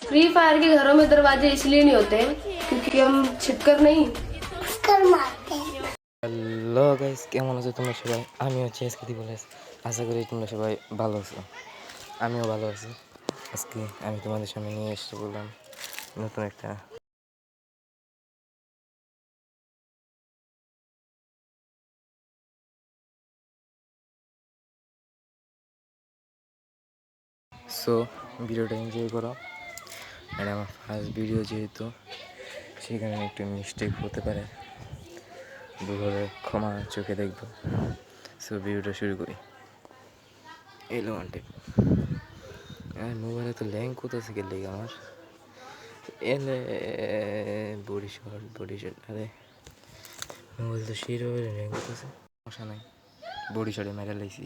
Free fire के घरों में दरवाजे इसलिए नहीं होते क्योंकि हम छिपकर नहीं कर मारते हैं। হ্যালো গাইস, কেমন আছো তোমরা সবাই? আমি হচ্ছে এসকে বলে, আশা করি তোমরা সবাই ভালো আছো। আমিও ভালো আছি। আজকে আমি তোমাদের সামনে নিয়ে এসে বললাম নতুন একটা সো ভিডিওটা এনজয় করো। আর আমার ফার্স্ট ভিডিও যেহেতু, সেখানে একটু মিস্টেক হতে পারে, ভুলে ক্ষমা চোখে দেখবো। সো ভিডিওটা শুরু করি। এলো ওয়ানটে আর মোবাইলে তো ল্যাং কোথা থেকে লেগে আমার এলে বডি শট। আরে মোবাইল তো সেইভাবে ল্যাং করতেছে, সমস্যা নাই। বডি শটে মেরে লাইছি।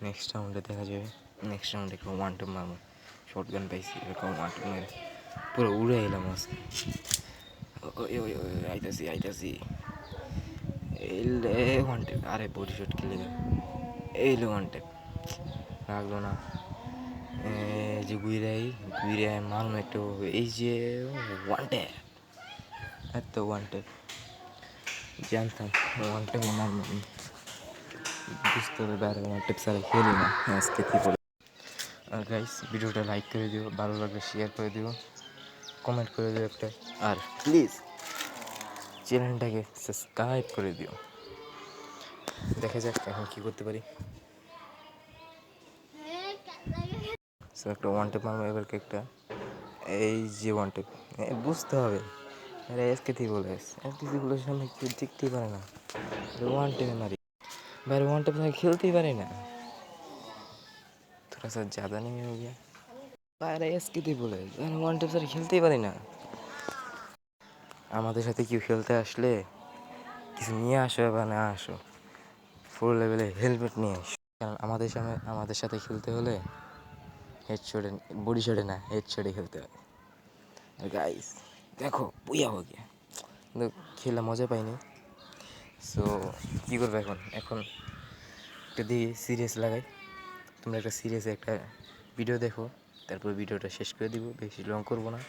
নেক্সট রাউন্ডে দেখা যাবে। নেক্সট রাউন্ডে একটু ওয়ান টপ মারবো। শর্ট গান পাইছি, এরকম ওয়ান টপ মেরে পুরো উড়ে এলাম আজকে। আইতাছি এলে ওয়ান টেপ। আরে বডি শট খেলে এইলো ওয়ান টেপ লাগলো না। যে ঘুরে মারুন একটু। এই যে ওয়ান টেপ, এত ওয়ান টেপ জানতাম ওয়ান টেপে মারবো। বুঝতে হবে বাইরে ওয়ান টেপ ছাড়া খেলি না আজকে কি বলে। আর গাইস, ভিডিওটা লাইক করে দিও, ভালো লাগলে শেয়ার করে দিও, কমেন্ট করে দিও একটা। আর প্লিজ চ্যানেলটাকে সাবস্ক্রাইব করে দিও। দেখা যাক এখন কী করতে পারি। সো একটা ওয়ান টেপ মারবো এবার একটা। এই যে ওয়ান টেপ বুঝতে হবে। আরে এসকেথি বলে সামনে কেউ দেখতেই পারে না। ওয়ান টেপে মারি বাইরে, ওয়ান টেপ খেলতেই পারে না। थोड़ा सा ज़्यादा नहीं हो गया? বাইরে এসকেথি বলে ওয়ান টেপ ছাড়া খেলতেই পারি না। আমাদের সাথে কেউ খেলতে আসলে কিছু নিয়ে আসো বা না আসো, ফুল লেভেলে হেলমেট নিয়ে আসো। কারণ আমাদের সাথে খেলতে হলে হেডশটে, বডি শটে না, হেডশটে খেলতে হয়। গাইস দেখো বুয়া হয়ে গিয়া, কিন্তু খেলে মজা পাইনি। সো কী করবো এখন একটা দিয়ে সিরিয়াস লাগাই। তোমরা একটা সিরিয়াস একটা ভিডিও দেখো, তারপর ভিডিওটা শেষ করে দিব। বেশি লং করবো না,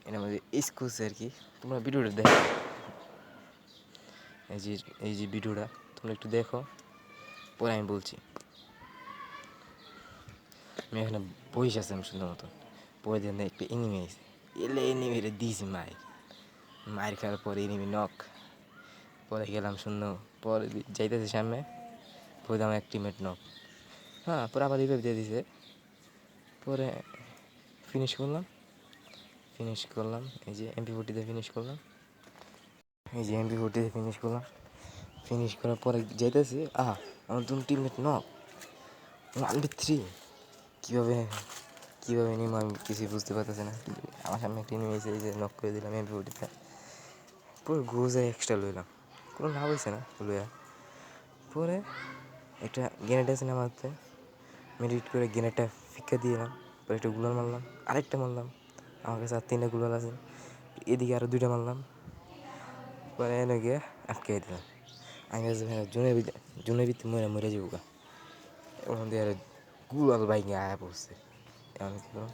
এর মধ্যে এক্সকিউজ আর কি। তোমরা ভিডিওটা দেখো, এই যে ভিডিওটা তোমরা একটু দেখো, পরে আমি বলছি। আমি এখানে বইস আছে আমি সুন্দর মতন। পরে দিয়ে একটু এনিমি আছে, এলে এনিমিরে দিয়েছি মায়ের খাওয়ার পরে এনিমি নক। পরে গেলাম শূন্য, পরে যাইতেছে সামনে, পরে আমার এক টিমেট নক। হ্যাঁ, পরে আবার রিভাইভ দিয়ে দিছে। পরে ফিনিশ করলাম। এই যে MP40 দিয়ে ফিনিশ করলাম। ফিনিশ করার পরে যাইতেছি, আমার দুটো টিমমেট নক, 1v3। কীভাবে নিম আমি কিছুই বুঝতে পারতেছি না। আমার সামনে একটা নিয়ে এসে এই যে নক করে দিলাম MP40তে। পুরো গোজা এক্সট্রা লইলাম, কোনো লাভ হয়েছে না লইয়া। পরে একটা গ্রেনেড আছে না মারতে, মেডিট করে গ্রেনেডটা ফিক্কা দিলাম। পরে একটা গুলাল মারলাম, আরেকটা মারলাম। আমার কাছে আর 3টা গুলাল আছে। এদিকে আরও 2টা মারলাম। পরে এনে গিয়ে আটকে দিলাম। আমি জুনের ভিতরে মরে যাবো গা। ওখান দিয়ে আর গুলাল বাইকে আয়া পড়ছে। এমন কি করো,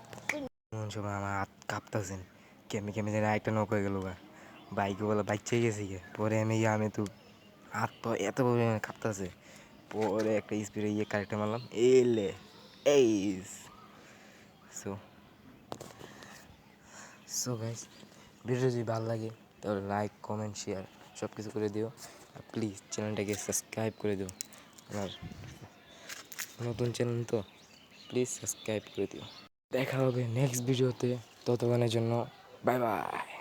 এমন সময় আমার হাত কাঁপতেছেন। কেমনি যেন আরেকটা নক হয়ে গেল গা। বাইকে বলে বাইক চেয়ে গেছি গে। পরে আমি তো হাত তো এত পরিমাণে কাঁপতেছে। পরে একটা স্পিডে কারেক্টে মারলাম, এইস। সো গাইস, ভিডিও যদি ভালো লাগে তাহলে লাইক, কমেন্ট, শেয়ার সব কিছু করে দিও। আর প্লিজ চ্যানেলটাকে সাবস্ক্রাইব করে দিও। আর নতুন চ্যানেল তো প্লিজ সাবস্ক্রাইব করে দিও। দেখা হবে নেক্সট ভিডিওতে। ততক্ষণের জন্য বাই বাই।